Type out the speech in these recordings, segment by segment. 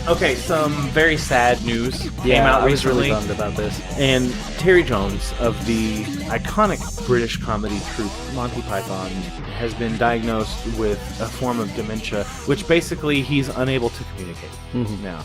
Okay, some very sad news came out I was recently. really bummed about this. And Terry Jones of the iconic British comedy troupe Monty Python has been diagnosed with a form of dementia, which basically he's unable to communicate now.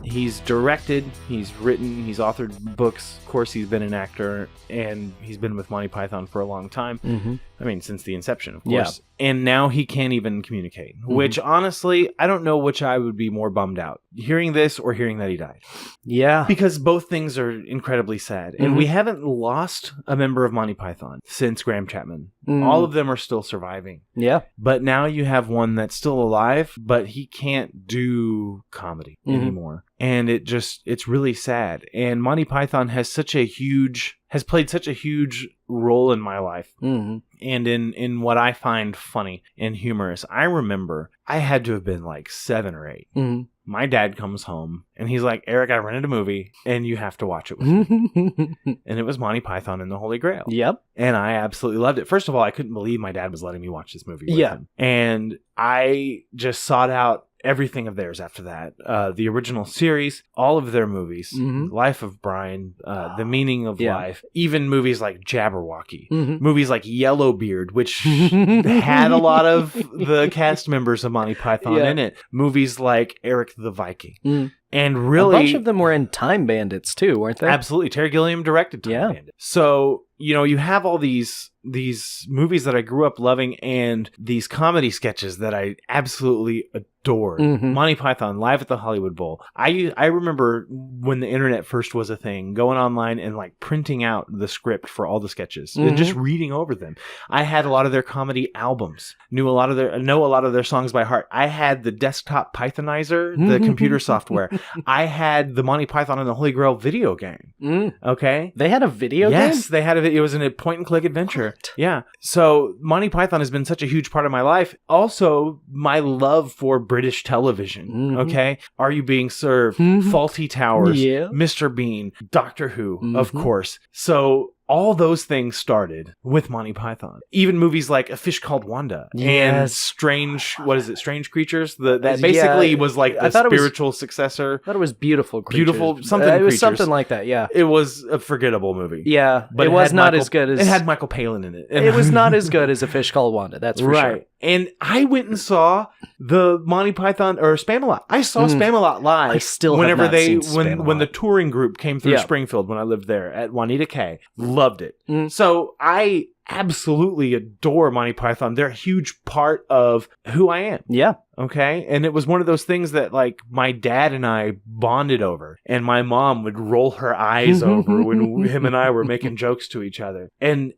He's directed, he's written, he's authored books. Of course, he's been an actor, and he's been with Monty Python for a long time. I mean, since the inception, of course. And now he can't even communicate, which honestly, I don't know which I would be more bummed out. Hearing this or hearing that he died. Yeah. Because both things are incredibly sad. And we haven't lost a member of Monty Python since Graham Chapman. All of them are still surviving. Yeah. But now you have one that's still alive, but he can't do comedy anymore. And it's really sad. And Monty Python has played such a huge role in my life. And in what I find funny and humorous. I remember I had to have been like 7 or 8. My dad comes home and he's like, Eric, I rented a movie and you have to watch it with me. And it was Monty Python and the Holy Grail. Yep. And I absolutely loved it. First of all, I couldn't believe my dad was letting me watch this movie with him. And I just sought out everything of theirs after that. The original series, all of their movies, Life of Brian, The Meaning of Life, even movies like Jabberwocky, movies like Yellowbeard, which had a lot of the cast members of Monty Python in it, movies like Eric the Viking. And really, a bunch of them were in Time Bandits too, weren't they? Absolutely. Terry Gilliam directed Time Bandits. So, you have all these movies that I grew up loving and these comedy sketches that I absolutely adored. Monty Python, Live at the Hollywood Bowl. I remember when the internet first was a thing, going online and like printing out the script for all the sketches and just reading over them. I had a lot of their comedy albums, know a lot of their songs by heart. I had the desktop Pythonizer, the computer software. I had the Monty Python and the Holy Grail video game. Okay. They had a video game? Yes, they had it was a point and click adventure. What? Yeah. So Monty Python has been such a huge part of my life. Also, my love for British television. Okay. Are You Being Served? Faulty Towers. Mr. Bean. Doctor Who, of course. So all those things started with Monty Python. Even movies like A Fish Called Wanda and Strange Creatures? That basically was like the spiritual successor. I thought it was Beautiful Creatures. It was something like that, yeah. It was a forgettable movie. Yeah, but it was not as good as... It had Michael Palin in it. It was not as good as A Fish Called Wanda, that's for sure. And I went and saw the Monty Python or Spamalot. I saw Spamalot live. I still have not seen Spamalot. When the touring group came through Springfield when I lived there at Juanita K. Loved it. So I absolutely adore Monty Python. They're a huge part of who I am. Yeah. Okay. And it was one of those things that like my dad and I bonded over, and my mom would roll her eyes over when him and I were making jokes to each other. And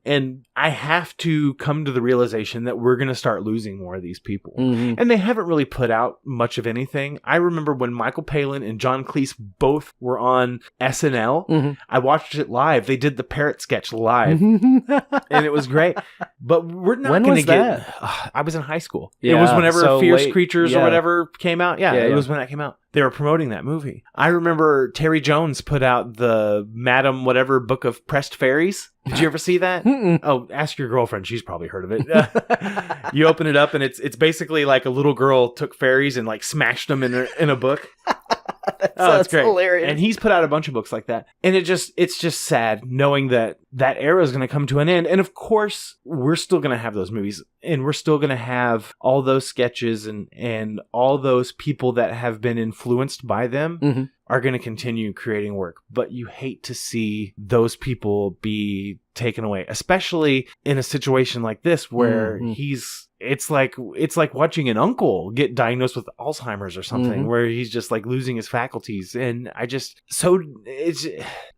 I have to come to the realization that we're going to start losing more of these people. And they haven't really put out much of anything. I remember when Michael Palin and John Cleese both were on SNL. I watched it live. They did the parrot sketch live. And it was great. But we're not going to get... I was in high school. It was whenever Fierce Creatures or whatever came out. It was when that came out. They were promoting that movie. I remember Terry Jones put out the Madam Whatever Book of Pressed Fairies. Did you ever see that? Oh, ask your girlfriend. She's probably heard of it. You open it up and it's basically like a little girl took fairies and like smashed them in a book. That's great. Hilarious. And he's put out a bunch of books like that. And it's just sad knowing that era is going to come to an end. And of course, we're still going to have those movies, and we're still going to have all those sketches and all those people that have been influenced by them are going to continue creating work. But you hate to see those people be taken away, especially in a situation like this where it's like watching an uncle get diagnosed with Alzheimer's or something, where he's just like losing his faculties. And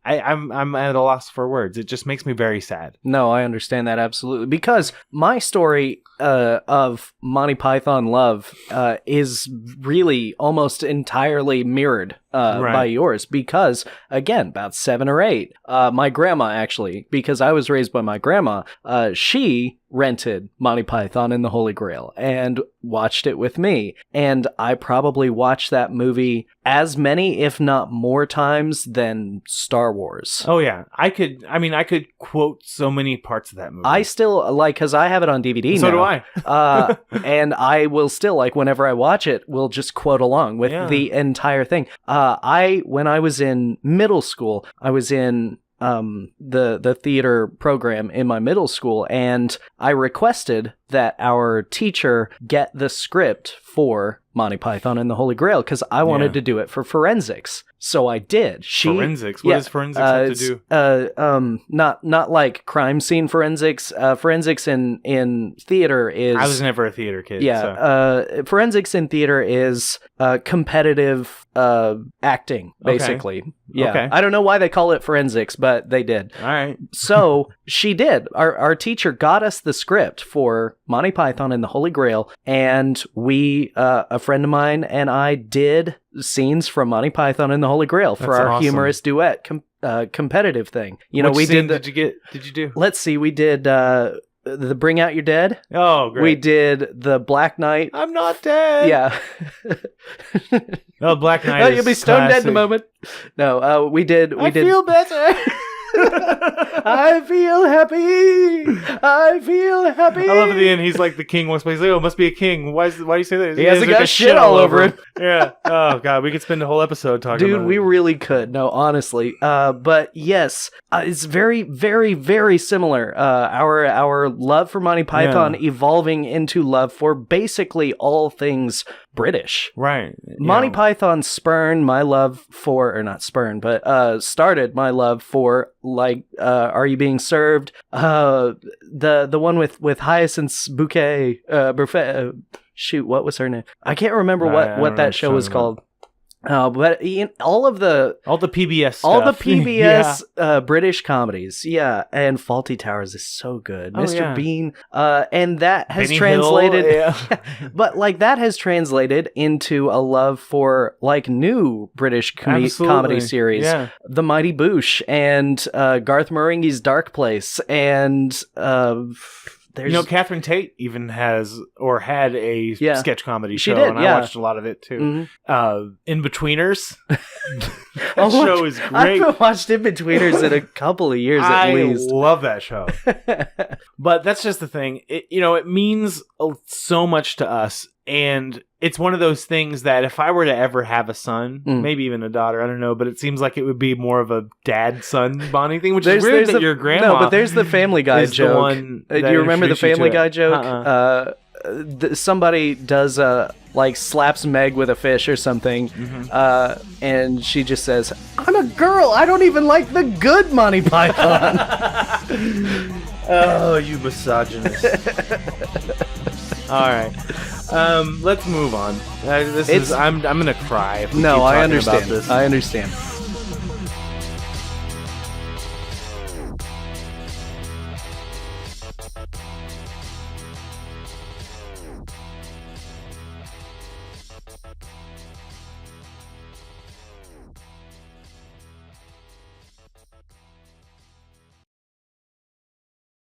I'm at a loss for words. It just makes me very sad. No, I understand that absolutely, because my story of Monty Python love is really almost entirely mirrored by yours, because again, about 7 or 8, my grandma, actually, because I was raised by my grandma, she rented Monty Python and the Holy Grail and watched it with me. And I probably watched that movie as many, if not more times than Star Wars. Oh yeah. I could quote so many parts of that movie. I still, like, because I have it on DVD so now. So do I. And I will still, like, whenever I watch it, will just quote along with the entire thing. When I was in middle school, I was in the theater program in my middle school, and I requested that our teacher get the script for Monty Python and the Holy Grail because I wanted to do it for forensics. So I did. Forensics? What does forensics have to do? Not like crime scene forensics. Forensics in theater is... I was never a theater kid. Yeah. So. Forensics in theater is competitive acting, basically. Okay. Yeah. Okay. I don't know why they call it forensics, but they did. All right. So she did. Our teacher got us the script for Monty Python and the Holy Grail, and we, a friend of mine and I, did scenes from Monty Python and the Holy Grail for our humorous duet competitive thing. Which we did. Did you do? Let's see. We did the Bring Out Your Dead. Oh, great. We did the Black Knight. I'm not dead. Yeah. Oh, Black Knight. You'll be stone dead in a moment. No, we did. I feel better. I feel happy. I feel happy. I love at the end. He's like the king once, but he's like, "Oh, it must be a king." Why do you say that? He hasn't got shit all over him. Yeah. Oh god, we could spend a whole episode talking. Dude, about we really could. No, honestly. But yes, it's very, very, very similar. Our love for Monty Python evolving into love for basically all things British. Right. Monty Python spurned my love for, or not spurned, but started my love for, like, Are You Being Served? The one with Hyacinth's bouquet, shoot, what was her name? I can't remember what that show was called. But all the PBS stuff. all the PBS British comedies, and Fawlty Towers is so good. Mr. Bean, and that has translated, but like that has translated into a love for like new British comedy series, The Mighty Boosh and Garth Marenghi's Dark Place, and Catherine Tate even has or had a sketch comedy show, did, and I watched a lot of it too. Mm-hmm. In-Betweeners. That show is great. I haven't watched In-Betweeners in a couple of years at least. I love that show. But that's just the thing. It means so much to us. And it's one of those things that if I were to ever have a son, maybe even a daughter, I don't know, but it seems like it would be more of a dad-son bonding thing, which is weird that your grandma. No, but there's the Family Guy joke. Do you remember the Family Guy joke? Somebody does slaps Meg with a fish or something, and she just says, "I'm a girl. I don't even like the good Monty Python." Oh, you misogynist. All right. Let's move on. I'm gonna cry. If we keep I talking understand. About this. I understand.